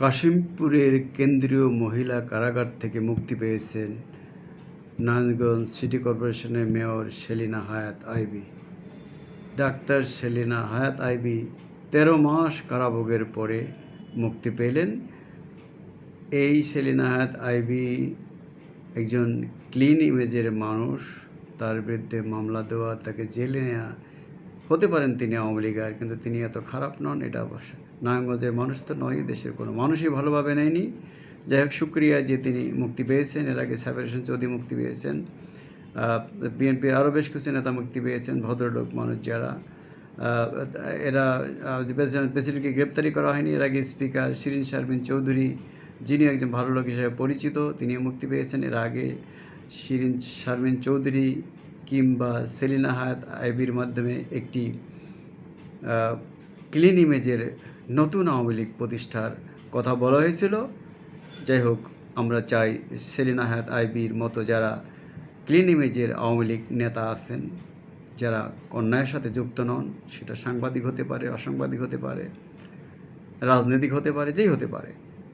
কাশিমপুরের কেন্দ্রীয় মহিলা কারাগার থেকে মুক্তি পেয়েছেন নারায়ণগঞ্জ সিটি কর্পোরেশনের মেয়র সেলিনা হায়াৎ আইভী। ডাক্তার সেলিনা হায়াৎ আইভী ১৩ মাস কারাভোগের পরে মুক্তি পেলেন। এই সেলিনা হায়াৎ আইভী একজন ক্লিন ইমেজের মানুষ। তার বিরুদ্ধে মামলা দেওয়া, তাকে জেলে নেওয়া, হতে পারেন তিনি আওয়ামী লীগের, কিন্তু তিনি এত খারাপ নন। এটা নারায়ণগঞ্জের মানুষ তো নয়, দেশের কোনো মানুষই ভালোভাবে নেয়নি। যাই হোক, শুক্রিয়া যে তিনি মুক্তি পেয়েছেন। এর আগে সাবের হোসেন চৌধুরী মুক্তি পেয়েছেন, বিএনপির আরও বেশ কিছু নেতা মুক্তি পেয়েছেন, ভদ্রলোক মানুষ যারা। এরা প্রেসিডেন্টকে গ্রেপ্তারি করা হয়নি। এর আগে স্পিকার শিরিন শারমিন চৌধুরী, যিনি একজন ভালো লোক হিসেবে পরিচিত, তিনি মুক্তি পেয়েছেন। এর আগে শিরিন শারমিন চৌধুরী কিংবা সেলিনা হায়াৎ আইভীর মাধ্যমে একটি ক্লিন ইমেজের নতুন আওয়ামী লীগ প্রতিষ্ঠার কথা বলা হয়েছিল। যাই হোক, আমরা চাই সেলিনা হায়াৎ আইভীর মতো যারা ক্লিন ইমেজের আওয়ামী লীগ নেতা আছেন, যারা অন্যায়ের সাথে যুক্ত নন, সেটা সাংবাদিক হতে পারে, অসাংবাদিক হতে পারে, রাজনৈতিক হতে পারে, যেই হতে পারে,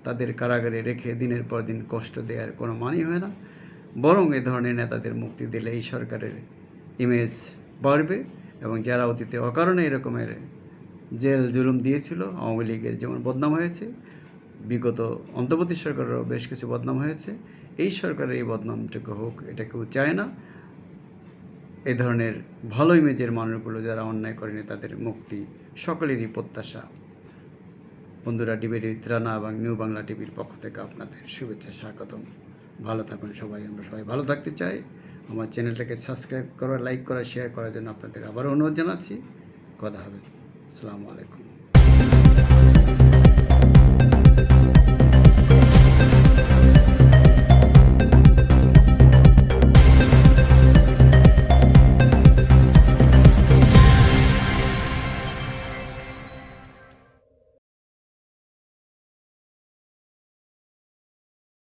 তাদের কারাগারে রেখে দিনের পর দিন কষ্ট দেওয়ার কোনো মানই হয় না। বরং এ ধরনের নেতাদের মুক্তি দিলে এই সরকারের ইমেজ বাড়বে, এবং যারা অতীতে অকারণে এরকমের জেল জুলুম দিয়েছিল, আওয়ামী লীগের যেমন বদনাম হয়েছে, বিগত অন্তর্বর্তী সরকারেরও বেশ কিছু বদনাম হয়েছে, এই সরকারের এই বদনামটুকু হোক, এটা কেউ চায় না। এ ধরনের ভালো ইমেজের মানুষগুলো যারা অন্যায় করেনি, তাদের মুক্তি সকলেরই প্রত্যাশা। বন্ধুরা, ডিবেট উইথ রানা এবং নিউ বাংলা টিভির পক্ষ থেকে আপনাদের শুভেচ্ছা, স্বাগতম। ভালো থাকুন সবাই, আমরা সবাই ভালো থাকতে চাই। আমার চ্যানেলটাকে সাবস্ক্রাইব করা, লাইক করা, শেয়ার করার জন্য আপনাদের আবারও অনুরোধ জানাচ্ছি। কথা হবে। আসসালামু আলাইকুম।